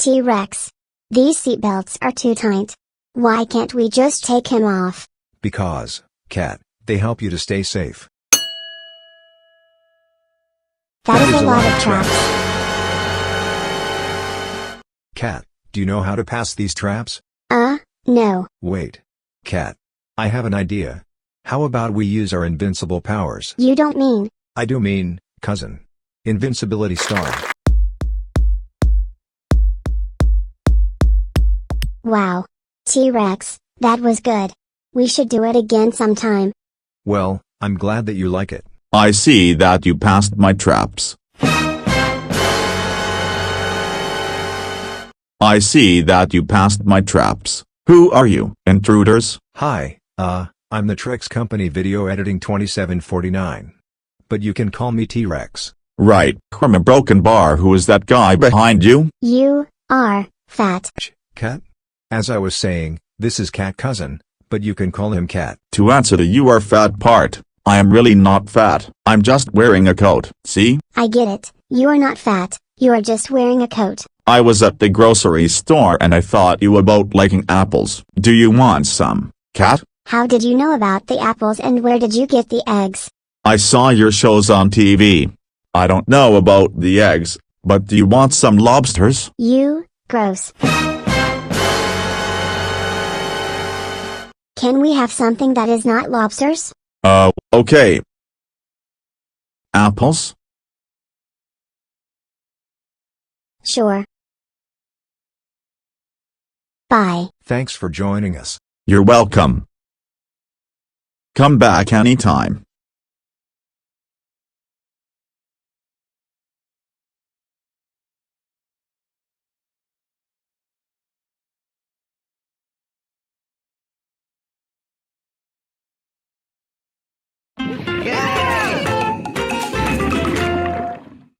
T-Rex. These seatbelts are too tight. Why can't we just take him off? Because, cat, they help you to stay safe. That is a lot of traps. Cat, do you know how to pass these traps? No. Wait. Cat. I have an idea. How about we use our invincible powers? You don't mean. I do mean, cousin. Invincibility star. Wow. T-Rex, that was good. We should do it again sometime. Well, I'm glad that you like it. I see that you passed my traps. I see that you passed my traps. Who are you, intruders? Hi, I'm the Trex Company Video Editing 2749. But you can call me T-Rex. Right, from a broken bar. Who is that guy behind you? You are fat. Cat? As I was saying, this is Cat Cousin, but you can call him Cat. To answer the "you are fat" part, I am really not fat. I'm just wearing a coat, see? I get it. You are not fat, you are just wearing a coat. I was at the grocery store and I thought you were both liking apples. Do you want some, Cat? How did you know about the apples and where did you get the eggs? I saw your shows on TV. I don't know about the eggs, but do you want some lobsters? You, gross. Can we have something that is not lobsters? Okay. Apples? Sure. Bye. Thanks for joining us. You're welcome. Come back anytime. Yeah.